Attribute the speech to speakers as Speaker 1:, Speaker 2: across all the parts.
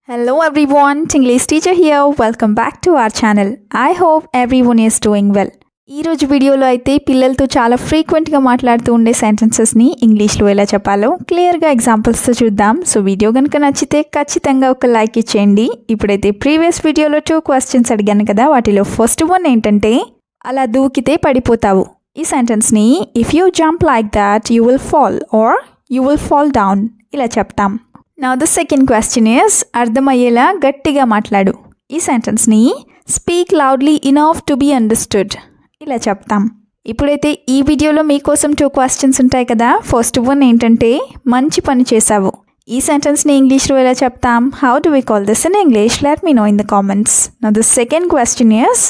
Speaker 1: Hello everyone, English teacher here. Welcome back to our channel. I hope everyone is doing well. ఈ రోజు వీడియోలో అయితే పిల్లలతో చాలా ఫ్రీక్వెంట్గా మాట్లాడుతూ ఉండే సెంటెన్సెస్ని ఇంగ్లీష్లో ఎలా చెప్పాలో క్లియర్గా ఎగ్జాంపుల్స్తో చూద్దాం. సో వీడియో కనుక నచ్చితే ఖచ్చితంగా ఒక లైక్ ఇచ్చేయండి. ఇప్పుడైతే ప్రీవియస్ వీడియోలో 2 క్వశ్చన్స్ అడిగాను కదా, వాటిలో ఫస్ట్ వన్ ఏంటంటే అలా దూకితే పడిపోతావు. ఈ సెంటెన్స్ని if you jump like that you will fall or you will fall down ఇలా చెప్తాం. Now the second question is అర్థమయ్యేలా గట్టిగా మాట్లాడు. ఈ సెంటెన్స్ని speak loudly enough to be understood ఇలా చెప్తాం. ఇప్పుడైతే ఈ వీడియోలో మీకోసం 2 క్వశ్చన్స్ ఉంటాయి కదా. ఫస్ట్ వన్ ఏంటంటే మంచి పని చేసావు. ఈ సెంటెన్స్ని ఇంగ్లీష్లో ఎలా చెప్తాం? How do we call this in English? Let me know in the comments. Now the second question is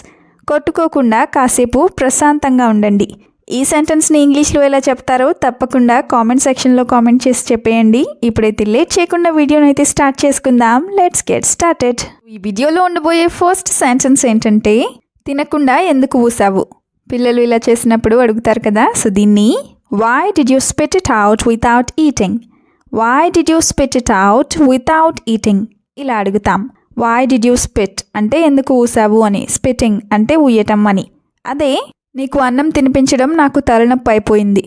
Speaker 1: కొట్టుకోకుండా కాసేపు ప్రశాంతంగా ఉండండి. ఈ సెంటెన్స్ని ఇంగ్లీష్లో ఎలా చెప్తారో తప్పకుండా కామెంట్ సెక్షన్లో కామెంట్ చేసి చెప్పేయండి. ఇప్పుడైతే లేట్ చేయకుండా వీడియోని అయితే స్టార్ట్ చేసుకుందాం. Let's get started. ఈ వీడియోలో ఉండబోయే ఫస్ట్ సెంటెన్స్ ఏంటంటే తినకుండా ఎందుకు ఊసావు. పిల్లలు ఇలా చేసినప్పుడు అడుగుతారు కదా. సో దీన్ని why did you spit it out without eating, why did you spit it out without eating ఇలా అడుగుతాం. వై డిడ్ యూ స్పిట్ అంటే ఎందుకు ఊసావు అని, స్పిట్టింగ్ అంటే ఊయటం అని. అదే నీకు అన్నం తినిపించడం నాకు తలనొప్పి అయిపోయింది,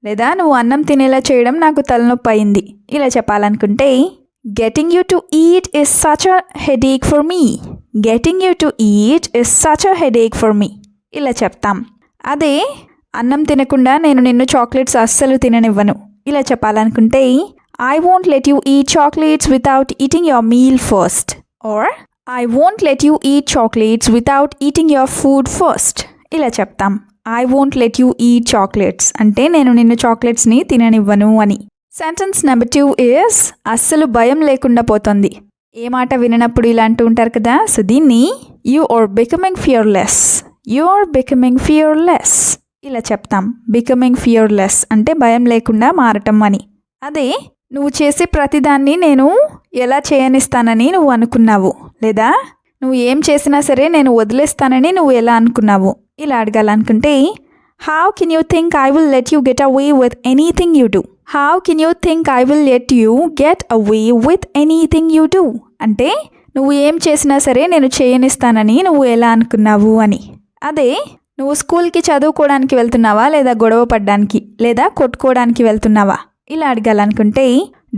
Speaker 1: లేదా నువ్వు అన్నం తినేలా చేయడం నాకు తలనొప్పి అయింది ఇలా చెప్పాలనుకుంటే getting you to eat is such a headache for me, getting you to eat is such a headache for me ఇలా చెప్తాం. అదే అన్నం తినకుండా నేను నిన్ను చాక్లెట్స్ అస్సలు తిననివ్వను ఇలా చెప్పాలనుకుంటే I won't let you eat chocolates without eating your meal first, or I won't let you eat chocolates without eating your food first ఇలా చెప్తాం. I won't let you eat chocolates అంటే నేను నిన్ను చాక్లెట్స్ని తిననివ్వను అని. సెంటెన్స్ నెంబర్ 2 ఇస్ అస్సలు భయం లేకుండా పోతుంది. ఏ మాట విననప్పుడు ఇలా అంటూ ఉంటారు కదా. సో దీన్ని you are becoming fearless, you are becoming fearless ఇలా చెప్తాం. బికమింగ్ ఫియర్లెస్ అంటే భయం లేకుండా మారటం అని. అదే నువ్వు చేసే ప్రతిదాన్ని నేను ఎలా చేయనిస్తానని నువ్వు అనుకున్నావు, లేదా నువ్వు ఏం చేసినా సరే నేను వదిలేస్తానని నువ్వు ఎలా అనుకున్నావు ఇలా అడగాలనుకుంటే how can you think I will let you get away with anything you do, how can you think I will let you get away with anything you do అంటే నువ్వు ఏం చేసినా సరే నేను చేయనిస్తానని నువ్వు ఎలా అనుకున్నావు అని. అదే నువ్వు స్కూల్కి చదువుకోవడానికి వెళ్తున్నావా, లేదా గొడవ పడ్డానికి, లేదా కొట్టుకోవడానికి వెళ్తున్నావా ఇలా అడగాలనుకుంటే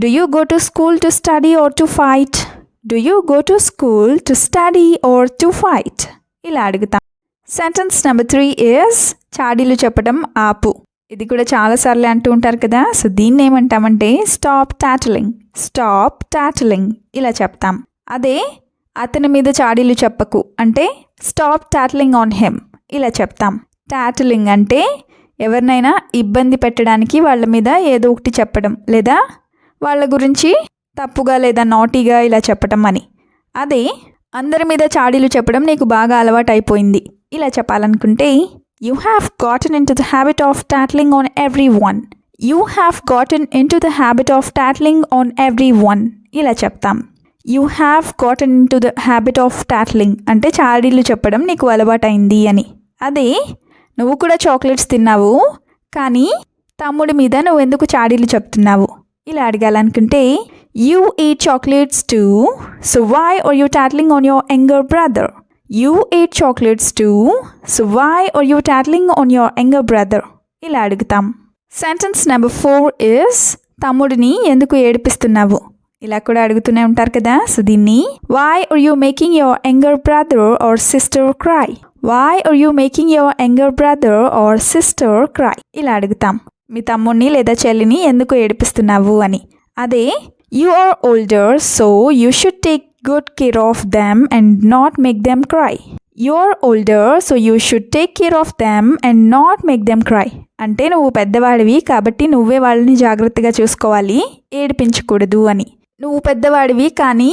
Speaker 1: do you go to school to study or to fight, do you go to school to study or to fight ఇలా అడుగుతాం. సెంటెన్స్ నెంబర్ 3 ఇస్ చాడీలు చెప్పడం ఆపు. ఇది కూడా చాలాసార్లు అంటూ ఉంటారు కదా. సో దీన్ని ఏమంటామంటే స్టాప్ టాటిలింగ్, స్టాప్ టాటిలింగ్ ఇలా చెప్తాం. అదే అతని మీద చాడీలు చెప్పకు అంటే స్టాప్ టాటిలింగ్ ఆన్ హిమ్ ఇలా చెప్తాం. టాటిలింగ్ అంటే ఎవరినైనా ఇబ్బంది పెట్టడానికి వాళ్ళ మీద ఏదో ఒకటి చెప్పడం, లేదా వాళ్ళ గురించి తప్పుగా లేదా నాటీగా ఇలా చెప్పటం అని. అదే అందరి మీద చాడీలు చెప్పడం నీకు బాగా అలవాటు అయిపోయింది ఇలా చెప్పాలనుకుంటే you have gotten in to the habit of tattling on every one, you have gotten in to the habit of tattling on every one ఇలా చెప్తాం. You have gotten in to the habit of tattling అంటే చాడీలు చెప్పడం నీకు అలవాటైంది అని. అదే నువ్వు కూడా చాక్లెట్స్ తిన్నావు, కానీ తమ్ముడి మీద నువ్వు ఎందుకు చాడీలు చెప్తున్నావు ఇలా అడగాలనుకుంటే you eat chocolates too, so why are you tattling on your younger brother, you eat chocolates too, so why are you tattling on your younger brother ఇలా అడుగుతాం. సెంటెన్స్ నెంబర్ 4 ఇస్ తమ్ముడిని ఎందుకు ఏడిపిస్తున్నావు ఇలా కూడా అడుగుతూనే ఉంటారు కదా. సో దీన్ని why are you making your younger brother or sister cry, why are you making your younger brother or sister cry ఇలా అడుగుతాం. మీ తమ్ముడిని లేదా చెల్లిని ఎందుకు ఏడిపిస్తున్నావు అని. అదే you are older so you should take good care of them and not make them cry, you are older so you should take care of them and not make them cry అంటే నువ్వు పెద్దవాడివి కాబట్టి నువ్వే వాళ్ళని జాగ్రత్తగా చూసుకోవాలి, ఏడిపించకూడదు అని. నువ్వు పెద్దవాడివి కానీ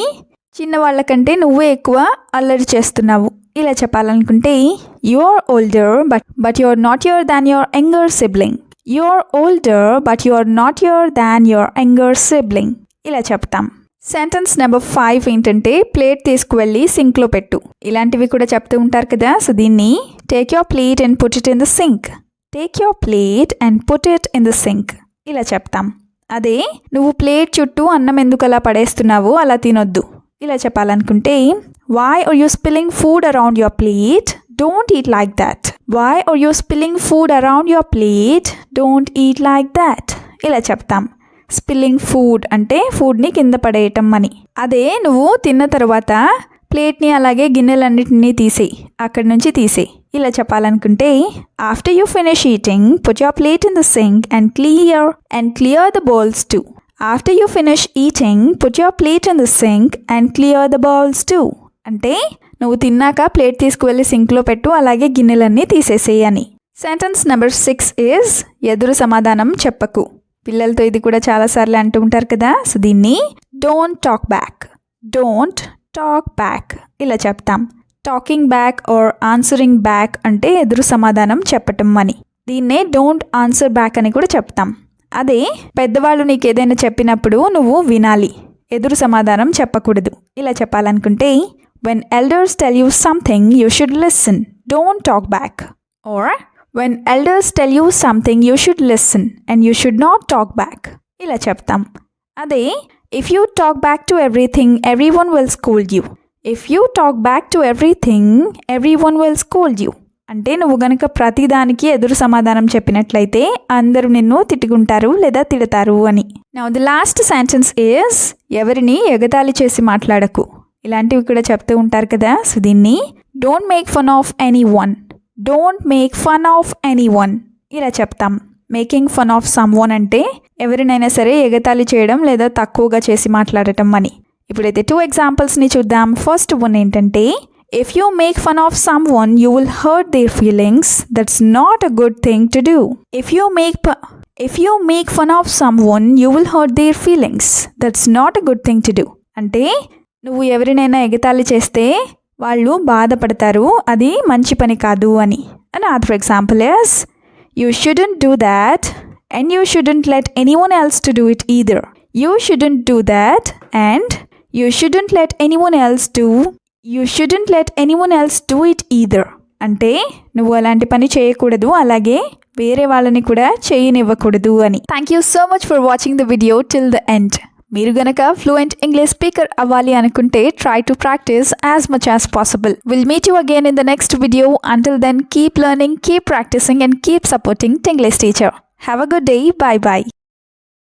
Speaker 1: చిన్నవాళ్ళకంటే నువ్వే ఎక్కువ అల్లరి చేస్తున్నావు ఇలా చెప్పాలనుకుంటే you are older but you are not your than your younger sibling, you are older but you are not your than your younger sibling ఇలా చెప్తాం. సెంటెన్స్ నెంబర్ 5 ఏంటంటే ప్లేట్ తీసుకువెళ్ళి సింక్లో పెట్టు. ఇలాంటివి కూడా చెప్తూ ఉంటారు కదా. సో దీన్ని take your plate and put it in the sink, take your plate and put it in the sink ఇలా చెప్తాం. అదే నువ్వు ప్లేట్ చుట్టూ అన్నం ఎందుకు అలా పడేస్తున్నావు, అలా తినొద్దు, ఇలా చెప్పాలనుకుంటే why are you spilling food around your plate, don't eat like that. Why are you spilling food around your plate, don't eat like that. ఇలా చెప్తాం. స్పిల్లింగ్ ఫుడ్ అంటే ఫుడ్ని కింద పడేయటం అని. అదే నువ్వు తిన్న తర్వాత ప్లేట్ని అలాగే గిన్నెలన్నిటినీ తీసేయి, అక్కడి నుంచి తీసేయి. ఇలా చెప్పాలనుకుంటే after you finish eating put your plate in the sink and clear the bowls too. After you finish eating put your plate in the sink and clear the bowls too. అంటే నువ్వు తిన్నాక ప్లేట్ తీసుకువెళ్ళి సింక్లో పెట్టు, అలాగే గిన్నెలన్నీ తీసేసేయి అని. Sentence number 6 is ఎదురు సమాధానం చెప్పకు. పిల్లలతో ఇది కూడా చాలాసార్లు అంటూ ఉంటారు కదా. సో దీన్ని don't talk back, don't talk back ఇలా చెప్తాం. Talking back or answering back అంటే ఎదురు సమాధానం చెప్పటం అని. దీన్నే డోంట్ ఆన్సర్ బ్యాక్ అని కూడా చెప్తాం. అదే పెద్దవాళ్ళు నీకు ఏదైనా చెప్పినప్పుడు నువ్వు వినాలి, ఎదురు సమాధానం చెప్పకూడదు. ఇలా చెప్పాలనుకుంటే when elders tell you something you should listen, don't talk back. Or when elders tell you something you should listen and you should not talk back. ఇలా చెప్తాం. అదే if you talk back to everything everyone will scold you. If you talk back to everything everyone will scold you. అంటే నువ్వు గనుక ప్రతిదానికి ఎదురు సమాధానం చెప్పినట్లయితే అందరూ నిన్ను తిట్టుకుంటారు లేదా తిడతారు అని. Now the last sentence is ఎవరిని ఎగతాళి చేసి మాట్లాడకు. ఇలాంటివి కూడా చెప్తూ ఉంటారు కదా. సో దీన్ని don't make fun of any one, don't make fun of any one ఇలా చెప్తాం. Making fun of some one అంటే ఎవరినైనా సరే ఎగతాళి చేయడం లేదా తక్కువగా చేసి మాట్లాడటం అని. ఇప్పుడైతే 2 ఎగ్జాంపుల్స్ని చూద్దాం. ఫస్ట్ వన్ ఏంటంటే if you make fun of someone you will hurt their feelings, that's not a good thing to do. If you make fun of someone you will hurt their feelings, that's not a good thing to do. అంటే నువ్వు ఎవరినైనా ఎగతాళి చేస్తే వాళ్ళు బాధపడతారు, అది మంచి పని కాదు అని. Another example is you shouldn't do that and you shouldn't let anyone else to do it either. You shouldn't do that and you shouldn't let anyone else do it either. అంటే నువ్వు అలాంటి పని చేయకూడదు, అలాగే వేరే వాళ్ళని కూడా చేయనివ్వకూడదు అని. Thank you so much for watching the video till the end. మీరు గనక ఫ్లూయెంట్ ఇంగ్లీష్ స్పీకర్ అవ్వాలి అనుకుంటే try to practice as much as possible. We'll meet you again in the next video. Until then, keep learning, keep practicing and keep supporting Tinglish Teacher. Have a good day. Bye bye.